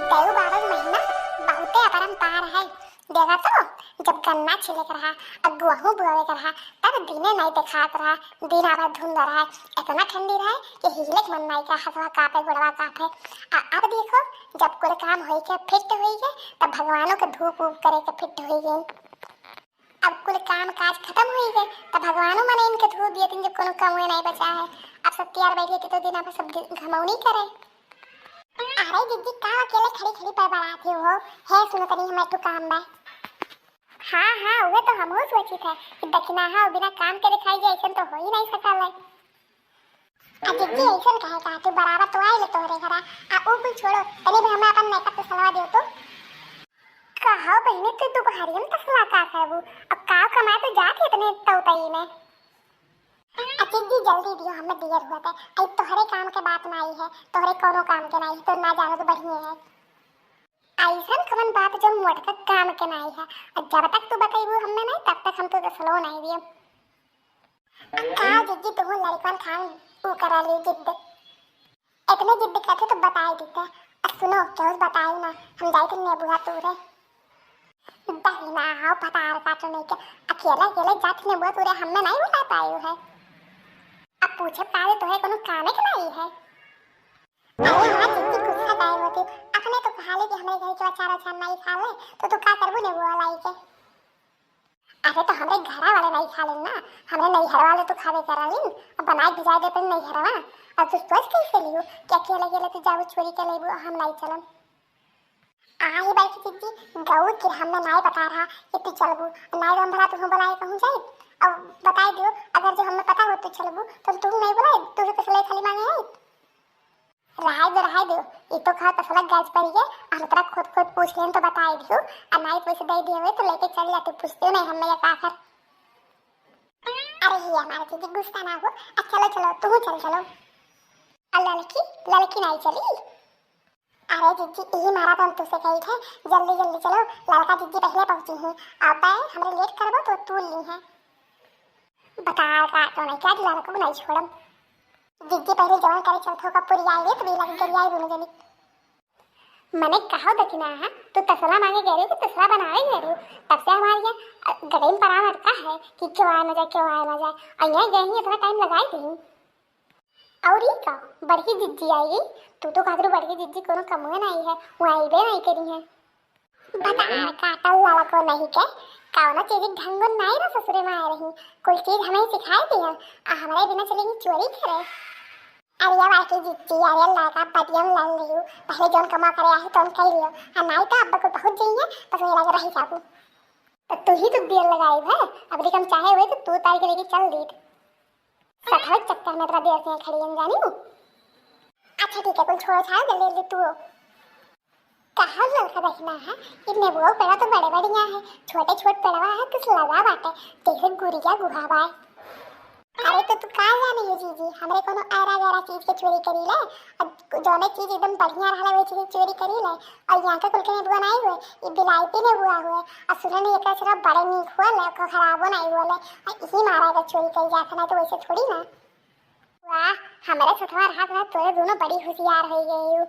दयु बारह महीना बहुते अपरंपार है। देखा तो जब गन्ना छिले कर रहा अब गेहूं बुआवे कर रहा तब दिने नहीं दिखात रहा, दिन आभर धुंध रहा, इतना ठंडी रहा कि हिले मन नहीं का हथवा कापे गुड़वा कापे। अब देखो जब कोई काम होई के फिट होई के तब भगवानों के धूप ऊप करे के फिट होई गए। अब कुल काम काज खत्म हुई गए तब भगवानों मने इनके धूप दिए जब कोनो कमुए नहीं बचा है। अब सब तैयार बैठे के तो दिन अब सब घमौनी करे। अरे दीदी का अकेले खड़ी खड़ी पर बनाती हो है सुनो तनी हमें तो काम बा। हाँ वो तो हम सोची थे कि दक्षिणा हाँ बिना काम के दिखाई जाए ऐसा तो हो ही नहीं सकल है। दीदी ऐसा कहे का तू बराबर तो आई ले तोरे घरा आ ओ कुल छोड़ो तनी भी हमें अपन मेकअप तो सलवा दियो तो कहो बहने तू दोपहर में तसला का करबू अब का कमाए तो जाती इतने तौतई में। दीदी जल्दी दियो हमें देर हुआ था अब तोहरे काम के बात में आई है तोहरे कोनो काम के नहीं तो ना जानो तो बढ़िया है। ऐसा कवन बात जो मोटका काम के नहीं है और जब तक तू बताइबू हमें नहीं तब तक हम तो दसलो नहीं दियो। का दीदी तू लड़कन खान ऊ करा ली जिद इतने जिद करते तो बताई देते। अब सुनो क्यों बताई ना हम जाए थे नेबुआ तूरे दहीना हाउ पतार का तो नहीं के अकेले अकेले जात नेबुआ तूरे हमें नहीं बता पाई है। अब पूछे पाए तो है कोनो कामे के नहीं है। अरे हाँ दीदी गुस्सा काहे होती अपने तो कहा ले कि हमारे घर के अचार अचार नहीं खा ले तो का करबू ने वो लाई के। अरे तो हमारे घर वाले नहीं खा लेना हमारे नहीं घर वाले तो खावे करा लेन अब बनाए भिजा दे पर नहीं हरवा अब तू सोच कैसे लियो कि अकेले अकेले तो जाओ चोरी के लेबू हम नहीं चलन। आई बाई दीदी गऊ कि हमने नहीं बता रहा कि तू चलबू नहीं हम भला तू बुलाए कहूं जाए अब बताई दियो अगर जो हमें पता हो तो चलबू तो तुम नहीं बुलाए तू तो ले खाली मांगे है रहाई दो ये तो खा तसला गैस पड़ी है हम तेरा खुद पूछ लें तो बताई दियो और नहीं पैसे दे दिए हुए तो लेके चल जाते पूछते नहीं हमें ये काकर। अरे ये हमारे दीदी गुस्सा ना हो चलो चलो तू चलो लड़की नहीं चली। अरे दीदी यही मारा तो हम तुझसे कही थे जल्दी चलो लड़का दीदी पहले पहुंची है अब हमें लेट करबो तो तू ली है बता का तो नहीं क्या लड़को नहीं छोड़म दीदी पहले जवान करे चौथो का पूरी आई तो भी लगी करी आई दोनों जनी मैंने कहा दक्षिणा है तो तसला मांगे गए तो तसला बनाए गए तब से हमारे यहाँ गड़े में पड़ा अटका है कि क्यों आया ना जाए और यहाँ गए ही थोड़ा टाइम लगाई थी। और ये का बड़की जिज्जी आएगी तू तो कहते बड़की जिज्जी कोनो कमुए नहीं है वो आई बे नहीं करी है बता काटा वाला को नहीं के कौनो चीज ढंग नहीं ना ससुरे में आ रही कोई चीज हमें सिखाई दी है हमारे बिना चलेगी चोरी करे। अरे बाकी जिज्जी अरे लड़का पटियम लल लियो पहले जोन कमा करे है तो कह लियो हम नहीं तो अब को बहुत जाइए बस ये लग रही चाकू तो तू ही तो देर लगाई है अब हम चाहे हुए तो तू तारी के लेके चल दी सफल चक्कर में तेरा देर से खड़ी हम जानी हूं। अच्छा ठीक है कोई छोड़ छाड़ जल्दी तू कहा लड़का देखना है इतने वो पेड़ा तो बड़े बढ़िया है छोटे पेड़वा है कुछ लगा बाटे जैसे गुड़िया गुहावा है। अरे तो तू कहाँ जाने है जीजी हमरे कोनो आरा गरा चीज के चोरी करी ले अब जोने चीज एकदम बढ़िया रहले वही चीज चोरी करी ले और यहाँ का कुल के बुआ नहीं हुए ये बिलाईती ने बुआ हुए और सुने ने एक सिर्फ बड़े नीक हुआ ले को खराब नहीं हुआ ले और इसी मारा का चोरी करी जाता ना तो वैसे थोड़ी ना। वाह हमारे सथवा हाथ में तोरे दोनों बड़ी होशियार हो गई हो।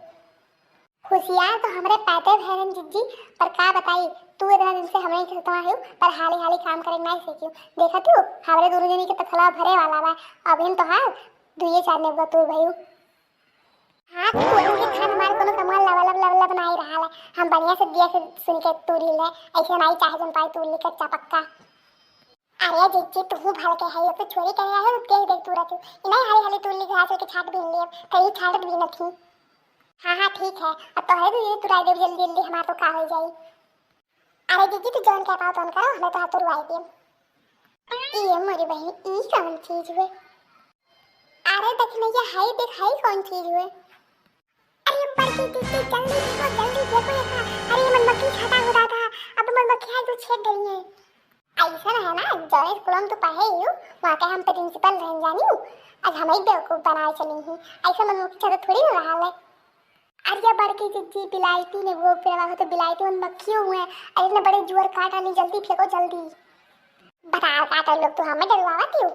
होशियार तो हमारे पैते भैरन जिज्जी पर का बताई तू इतना दिन से हमें खतवा है पर हाली काम करे नहीं सीखी देखा तू हमारे दोनों जनी के तखला भरे वाला बा अभी तो हाल दुए चार ने तू भई हां तू के खान हमारे कोनो कमाल लवल बनाई रहा है हम बढ़िया से दिया से सुन के तूरी ले ऐसे नहीं चाहे जन पाई तू लेकर चपक्का। अरे जिज्जी तू भल के है तो चोरी कर रहा है देख तू रख नहीं हाली तू ली घास के छाट भी ले कई छाट भी न थी। हाँ ठीक है अब तो है तो तुराई दे जल्दी हमारा तो का हो जाई। अरे दीदी तू जौन कह पाओ तो करो हमें तो हाथ रुआई दे ये मेरी बहन ई कौन चीज हुए। अरे देखने ये हाई देख हाई कौन चीज हुए। अरे बड़की दीदी जल्दी देखो ये अरे ये मधुमक्खी छाता हुआ था अब मधुमक्खी है जो छेद गई है ऐसा है ना जौन स्कूल में तो पढ़े ही वहाँ के हम प्रिंसिपल रहन जानी आज हमें बेवकूफ बनाए चली ही ऐसा मधुमक्खी छाता थोड़ी हो रहा है। अरे बड़की जिज्जी बिलाईती ने वो पेड़वा हो तो बिलाईती उन मक्खियों हुए अरे इतने बड़े जुअर काटा नहीं जल्दी फेंको जल्दी बता काटा लोग तो हमें डरवाती हो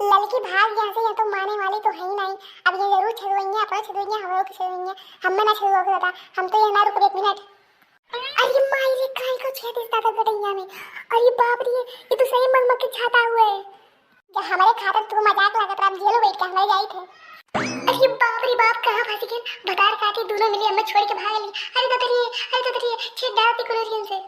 लड़की भाग यहाँ से, यहाँ तो माने वाली तो है ही नहीं। अब ये जरूर छेड़ेंगे, अपना छेड़ेंगे, हम लोग छेड़ेंगे। हम में ना छेड़ोगे दादा, हम तो यहाँ ना रुको 1 मिनट। अरे माई रे काय को छेड़ दादा गटैया में। अरे बाप रे, ये तो सही मगमग के छाता हुए है। जब हमारे खाते तो मजाक लगा था, अब जेल बैठ के हमारे जाई थे। अरे बाप रे बाप, कहाँ फंसी गए? भतार काटी दोनों मिली, हमें छोड़ के भाग ली। अरे दादा रे, छेड़ डालती कॉलेज से।